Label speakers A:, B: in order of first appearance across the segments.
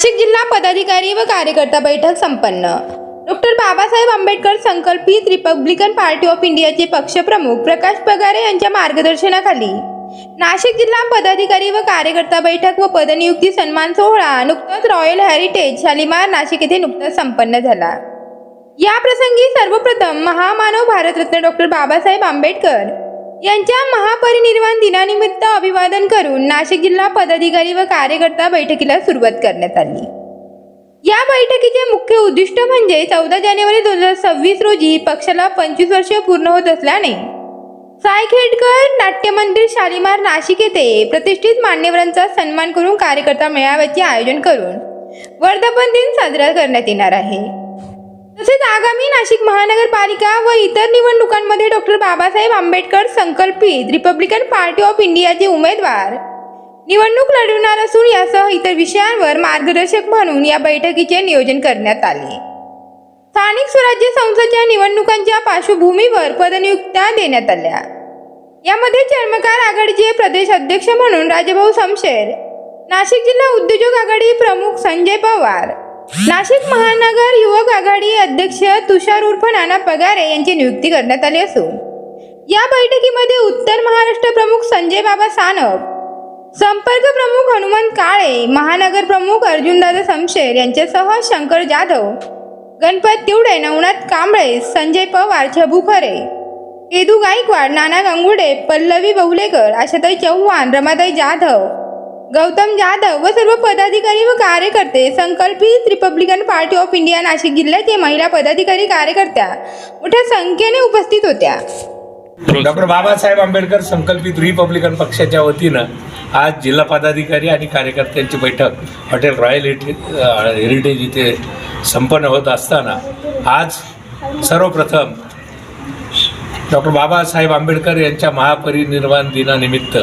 A: नाशिक जिल्हा पदाधिकारी व कार्यकर्ता बैठक संपन्न। डॉक्टर बाबासाहेब आंबेडकर संकल्पित रिपब्लिकन पार्टी ऑफ इंडियाचे पक्षप्रमुख प्रकाश पगारे यांच्या मार्गदर्शनाखाली नाशिक जिल्हा पदाधिकारी व कार्यकर्ता बैठक व पदनियुक्ती सन्मान सोहळा नुकताच रॉयल हेरिटेज शालिमार नाशिक येथे नुकताच संपन्न झाला। या प्रसंगी सर्वप्रथम महामानव भारतरत्न डॉक्टर बाबासाहेब आंबेडकर यांच्या महापरिनिर्वाण दिनानिमित्त अभिवादन करून नाशिक जिल्हा पदाधिकारी व कार्यकर्ता बैठकीला सुरुवात करण्यात आली। या बैठकीचे मुख्य उद्दिष्ट म्हणजे 14 जानेवारी 2026 रोजी पक्षाला 25 वर्षे पूर्ण होत असल्याने सायखेडकर नाट्य मंदिर शालिमार नाशिक येथे प्रतिष्ठित मान्यवरांचा सन्मान करून कार्यकर्ता मेळाव्याचे आयोजन करून वर्धापन दिन साजरा करण्यात येणार आहे। तसेच आगामी नाशिक महानगरपालिका व इतर निवडणुकांमध्ये डॉक्टर बाबासाहेब आंबेडकर संकल्पित रिपब्लिकन पार्टी ऑफ इंडियाचे उमेदवार निवडणूक लढवणार असून यासह इतर विषयांवर मार्गदर्शक म्हणून या बैठकीचे नियोजन करण्यात आले। स्थानिक स्वराज्य संस्थांच्या निवडणुकांच्या पार्श्वभूमीवर पदनियुक्त्या देण्यात आल्या। यामध्ये चर्मकार आघाडीचे प्रदेश अध्यक्ष म्हणून राजभाऊ समशेर, नाशिक जिल्हा उद्योजक आघाडी प्रमुख संजय पवार, नाशिक महानगर युवक आघाडी अध्यक्ष तुषार उर्फ नाना पगारे यांची नियुक्ती करण्यात आली असून या बैठकीमध्ये उत्तर महाराष्ट्र प्रमुख संजय बाबा सानप, संपर्क प्रमुख हनुमंत काळे, महानगर प्रमुख अर्जुनदादा समशेर यांच्यासह शंकर जाधव, गणपत तिवडे, नवनाथ कांबळे, संजय पवार, छबू खरे, केदू गायकवाड, नाना गंगुडे, पल्लवी बहुलेकर, आशाताई चव्हाण, रमाताई जाधव, गौतम जाधव व सर्व पदाधिकारी व कार्यकर्ते संकल्पित Republican party of India Nashik जिल्ह्याचे महिला पदाधिकारी कार्यकर्त्या मोठ्या संख्येने उपस्थित होत्या।
B: डॉक्टर बाबासाहेब आंबेडकर संकल्पित रिपब्लिकन पक्षाच्या वतीनं आज जिल्हा पदाधिकारी आणि कार्यकर्त्यांची बैठक हॉटेल रॉयल हेरिटेज इथे संपन्न होत असताना आज सर्वप्रथम डॉक्टर बाबासाहेब आंबेडकर यांच्या महापरिनिर्वाण दिनानिमित्त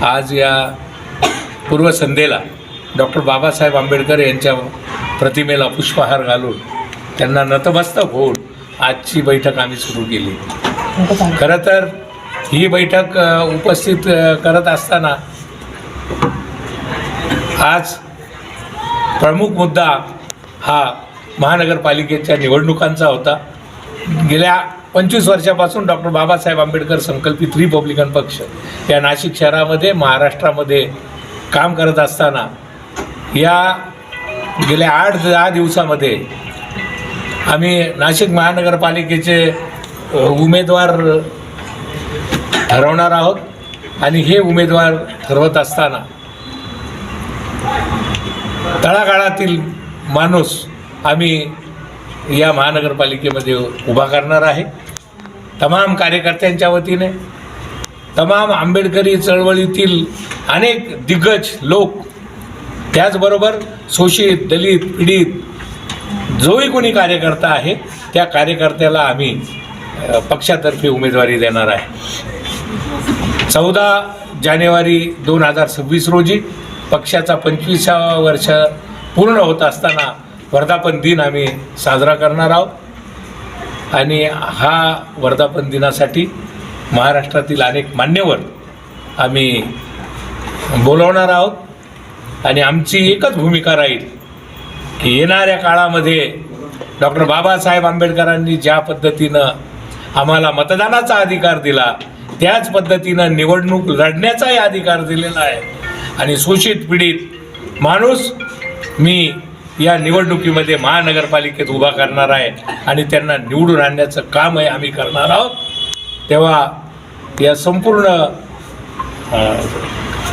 B: आज या पूर्वसंध्येला डॉक्टर बाबासाहेब आंबेडकर यांच्या प्रतिमेला पुष्पहार घालून त्यांना नतमस्तक होऊन आजची बैठक आम्ही सुरू केली। खरं तर ही बैठक उपस्थित करत असताना आज प्रमुख मुद्दा हा महानगरपालिकेच्या निवडणुकांचा होता। गेल्या 25 वर्षापासून डॉक्टर बाबासाहेब आंबेडकर संकल्पित रिपब्लिकन पक्ष या नाशिक शहरामध्ये महाराष्ट्रामध्ये काम करत असताना या गेल्या 8-10 दिवसामध्ये आम्ही नाशिक महानगरपालिकेचे उमेदवार ठरवणार आहोत आणि हे उमेदवार ठरवत असताना तळागाळातील माणूस आम्ही या महानगरपालिकेमध्ये उभा करणार आहे। तमाम कार्यकर्त्यांच्या वतीने तमाम आंबेडकरी चळवळीतील अनेक दिग्गज लोक, त्याचबरोबर शोषित, दलित, पीडित जोही कोणी कार्यकर्ता आहे त्या कार्यकर्त्याला आम्ही पक्षातर्फे उमेदवारी देणार आहे। 14 जानेवारी 2026 रोजी पक्षाचा 25व्या वर्ष पूर्ण होत असताना वर्धापन दिन आम्ही साजरा करणार आहोत आणि हा वर्धापन दिनासाठी महाराष्ट्रातील अनेक मान्यवर आम्ही बोलवणार आहोत आणि आमची एकच भूमिका राहील की येणाऱ्या काळामध्ये डॉक्टर बाबासाहेब आंबेडकरांनी ज्या पद्धतीनं आम्हाला मतदानाचा अधिकार दिला त्याच पद्धतीनं निवडणूक लढण्याचाही अधिकार दिलेला आहे आणि शोषित पीडित माणूस मी या निवडणुकीमध्ये महानगरपालिकेत उभा करणार आहे आणि त्यांना निवडून आणण्याचं काम आहे आम्ही करणार आहोत। तेव्हा या संपूर्ण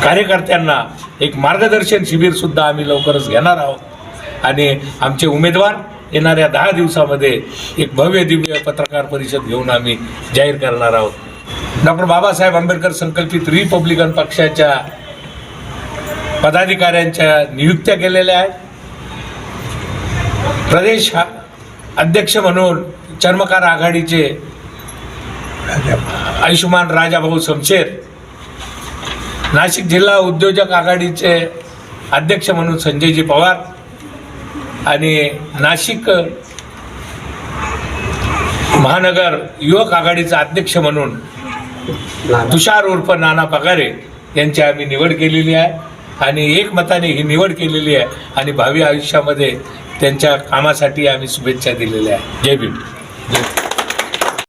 B: कार्यकर्त्यांना एक मार्गदर्शन शिबिरसुद्धा आम्ही लवकरच घेणार आहोत आणि आमचे उमेदवार येणाऱ्या 10 दिवसामध्ये एक भव्य दिव्य पत्रकार परिषद घेऊन आम्ही जाहीर करणार आहोत। डॉक्टर बाबासाहेब आंबेडकर संकल्पित रिपब्लिकन पक्षाच्या पदाधिकाऱ्यांच्या नियुक्त्या केलेल्या आहेत। प्रदेश अध्यक्ष म्हणून चर्मकार आघाडीचे आयुष्मान राजाभाऊ समशेर, नाशिक जिल्हा उद्योजक आघाडीचे अध्यक्ष म्हणून संजयजी पवार आणि नाशिक महानगर युवक आघाडीचा अध्यक्ष म्हणून तुषार उर्फ नाना पगारे यांची आम्ही निवड केलेली आहे। आणि एकमताने ही निवड केलेली आहे आणि भावी आयुष्यामध्ये त्यांच्या कामासाठी आम्ही शुभेच्छा दिलेल्या आहे. जय भीम. जय